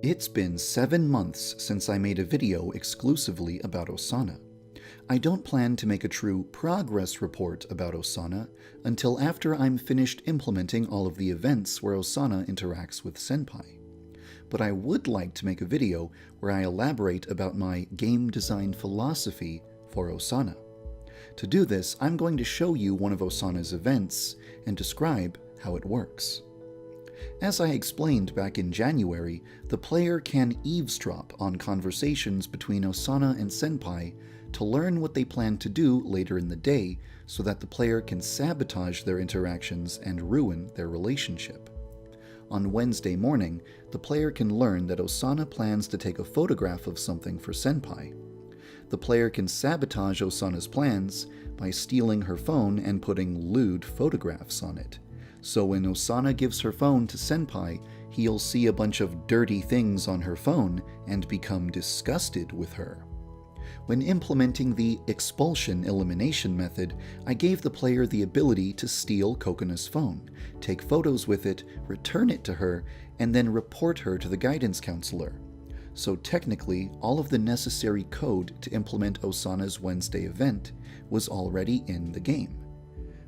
It's been 7 months since I made a video exclusively about Osana. I don't plan to make a true progress report about Osana until after I'm finished implementing all of the events where Osana interacts with Senpai. But I would like to make a video where I elaborate about my game design philosophy for Osana. To do this, I'm going to show you one of Osana's events and describe how it works. As I explained back in January, the player can eavesdrop on conversations between Osana and Senpai to learn what they plan to do later in the day so that the player can sabotage their interactions and ruin their relationship. On Wednesday morning, the player can learn that Osana plans to take a photograph of something for Senpai. The player can sabotage Osana's plans by stealing her phone and putting lewd photographs on it. So when Osana gives her phone to Senpai, he'll see a bunch of dirty things on her phone and become disgusted with her. When implementing the expulsion elimination method, I gave the player the ability to steal Kokona's phone, take photos with it, return it to her, and then report her to the guidance counselor. So technically, all of the necessary code to implement Osana's Wednesday event was already in the game.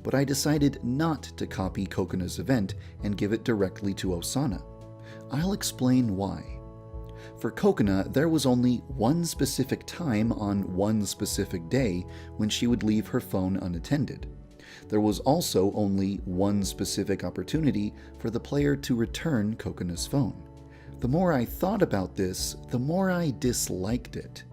But I decided not to copy Kokona's event and give it directly to Osana. I'll explain why. For Kokona, there was only one specific time on one specific day when she would leave her phone unattended. There was also only one specific opportunity for the player to return Kokona's phone. The more I thought about this, the more I disliked it.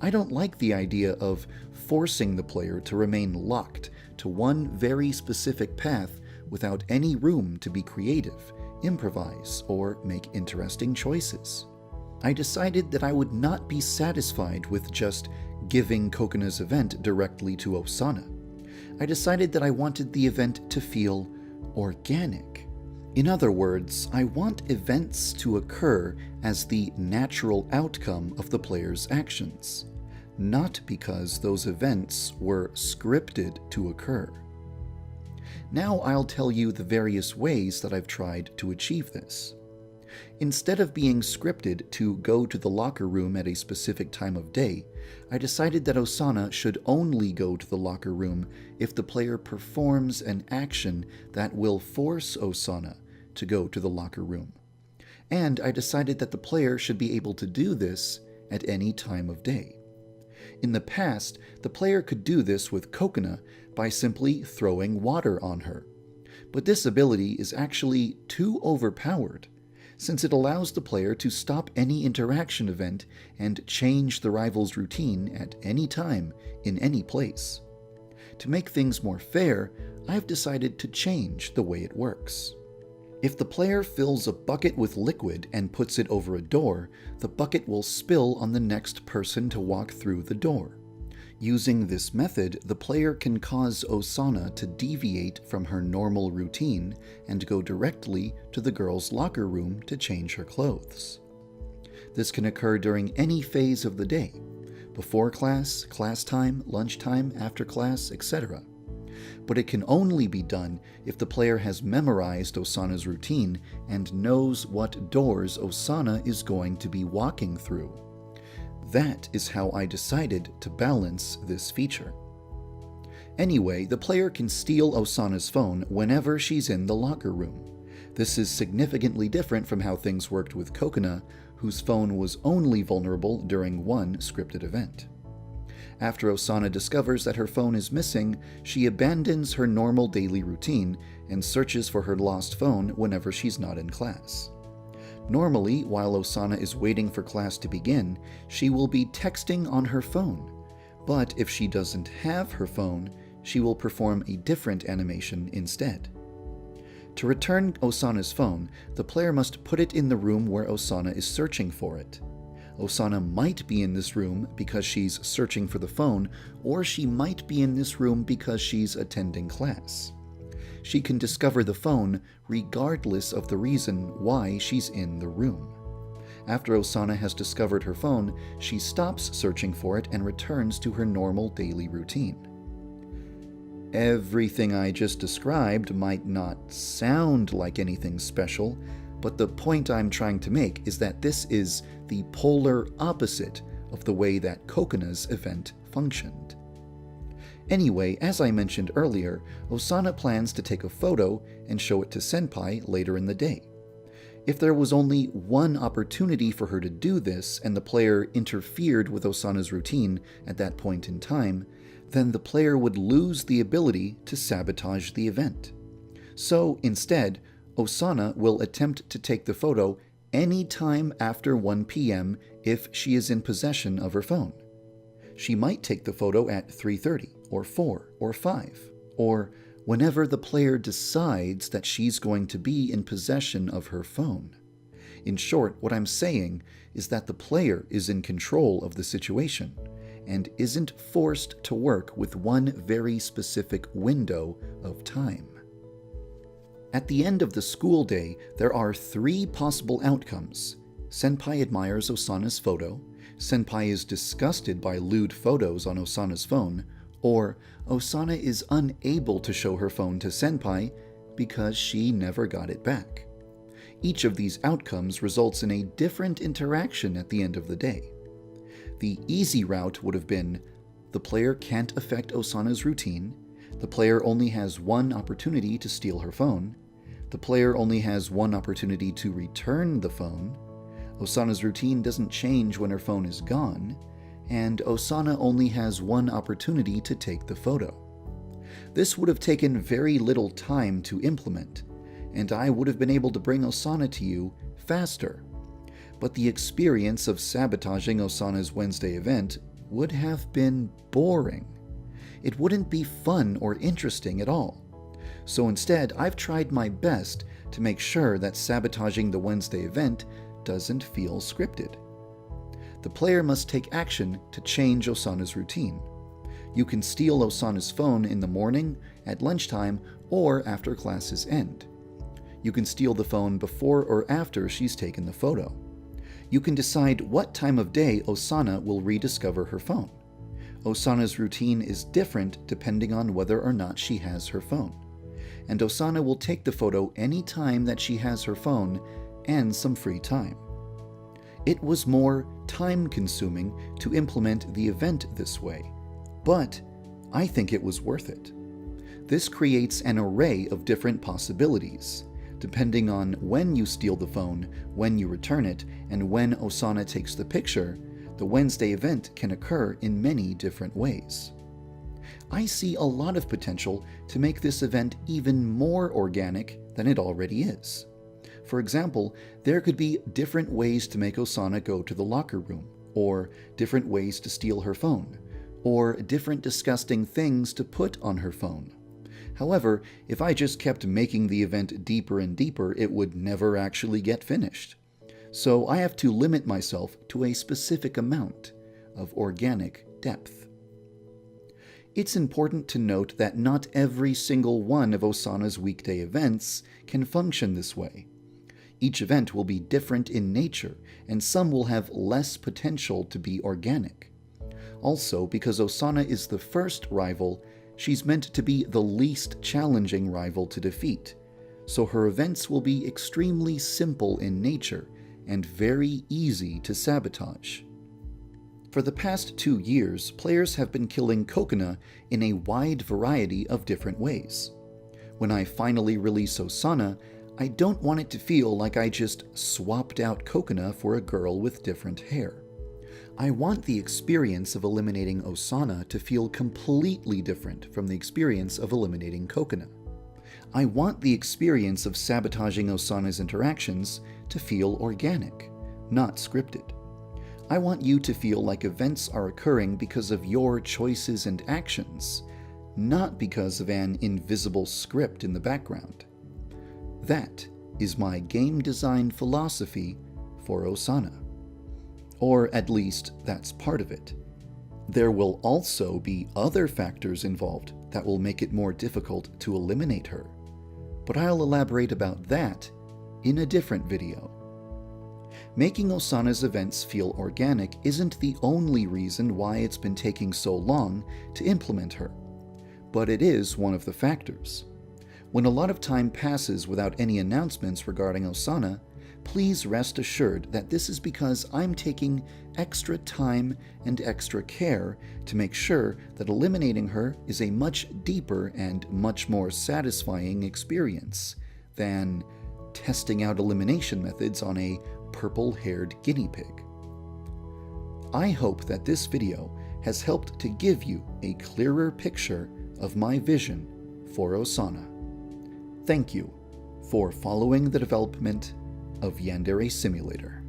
I don't like the idea of forcing the player to remain locked to one very specific path without any room to be creative, improvise, or make interesting choices. I decided that I would not be satisfied with just giving Kokona's event directly to Osana. I decided that I wanted the event to feel organic. In other words, I want events to occur as the natural outcome of the player's actions, not because those events were scripted to occur. Now I'll tell you the various ways that I've tried to achieve this. Instead of being scripted to go to the locker room at a specific time of day, I decided that Osana should only go to the locker room if the player performs an action that will force Osana to go to the locker room. And I decided that the player should be able to do this at any time of day. In the past, the player could do this with Kokona by simply throwing water on her. But this ability is actually too overpowered, since it allows the player to stop any interaction event and change the rival's routine at any time, in any place. To make things more fair, I've decided to change the way it works. If the player fills a bucket with liquid and puts it over a door, the bucket will spill on the next person to walk through the door. Using this method, the player can cause Osana to deviate from her normal routine and go directly to the girl's locker room to change her clothes. This can occur during any phase of the day: before class, class time, lunchtime, after class, etc. But it can only be done if the player has memorized Osana's routine and knows what doors Osana is going to be walking through. That is how I decided to balance this feature. Anyway, the player can steal Osana's phone whenever she's in the locker room. This is significantly different from how things worked with Kokona, whose phone was only vulnerable during one scripted event. After Osana discovers that her phone is missing, she abandons her normal daily routine and searches for her lost phone whenever she's not in class. Normally, while Osana is waiting for class to begin, she will be texting on her phone. But if she doesn't have her phone, she will perform a different animation instead. To return Osana's phone, the player must put it in the room where Osana is searching for it. Osana might be in this room because she's searching for the phone, or she might be in this room because she's attending class. She can discover the phone regardless of the reason why she's in the room. After Osana has discovered her phone, she stops searching for it and returns to her normal daily routine. Everything I just described might not sound like anything special, but the point I'm trying to make is that this is the polar opposite of the way that Kokona's event functioned. Anyway, as I mentioned earlier, Osana plans to take a photo and show it to Senpai later in the day. If there was only one opportunity for her to do this and the player interfered with Osana's routine at that point in time, then the player would lose the ability to sabotage the event. So instead, Osana will attempt to take the photo any time after 1 p.m. if she is in possession of her phone. She might take the photo at 3:30 or 4 or 5, or whenever the player decides that she's going to be in possession of her phone. In short, what I'm saying is that the player is in control of the situation and isn't forced to work with one very specific window of time. At the end of the school day, there are 3 possible outcomes. Senpai admires Osana's photo, Senpai is disgusted by lewd photos on Osana's phone, or Osana is unable to show her phone to Senpai because she never got it back. Each of these outcomes results in a different interaction at the end of the day. The easy route would have been, the player can't affect Osana's routine, the player only has one opportunity to steal her phone, the player only has one opportunity to return the phone, Osana's routine doesn't change when her phone is gone, and Osana only has one opportunity to take the photo. This would have taken very little time to implement, and I would have been able to bring Osana to you faster. But the experience of sabotaging Osana's Wednesday event would have been boring. It wouldn't be fun or interesting at all. So instead, I've tried my best to make sure that sabotaging the Wednesday event doesn't feel scripted. The player must take action to change Osana's routine. You can steal Osana's phone in the morning, at lunchtime, or after classes end. You can steal the phone before or after she's taken the photo. You can decide what time of day Osana will rediscover her phone. Osana's routine is different depending on whether or not she has her phone. And Osana will take the photo any time that she has her phone and some free time. It was more time-consuming to implement the event this way, but I think it was worth it. This creates an array of different possibilities. Depending on when you steal the phone, when you return it, and when Osana takes the picture, the Wednesday event can occur in many different ways. I see a lot of potential to make this event even more organic than it already is. For example, there could be different ways to make Osana go to the locker room, or different ways to steal her phone, or different disgusting things to put on her phone. However, if I just kept making the event deeper and deeper, it would never actually get finished. So I have to limit myself to a specific amount of organic depth. It's important to note that not every single one of Osana's weekday events can function this way. Each event will be different in nature, and some will have less potential to be organic. Also, because Osana is the first rival, she's meant to be the least challenging rival to defeat, so her events will be extremely simple in nature and very easy to sabotage. For the past 2 years, players have been killing Kokona in a wide variety of different ways. When I finally release Osana, I don't want it to feel like I just swapped out Kokona for a girl with different hair. I want the experience of eliminating Osana to feel completely different from the experience of eliminating Kokona. I want the experience of sabotaging Osana's interactions to feel organic, not scripted. I want you to feel like events are occurring because of your choices and actions, not because of an invisible script in the background. That is my game design philosophy for Osana. Or at least that's part of it. There will also be other factors involved that will make it more difficult to eliminate her, but I'll elaborate about that in a different video. Making Osana's events feel organic isn't the only reason why it's been taking so long to implement her, but it is one of the factors. When a lot of time passes without any announcements regarding Osana, please rest assured that this is because I'm taking extra time and extra care to make sure that eliminating her is a much deeper and much more satisfying experience than testing out elimination methods on a purple-haired guinea pig. I hope that this video has helped to give you a clearer picture of my vision for Osana. Thank you for following the development of Yandere Simulator.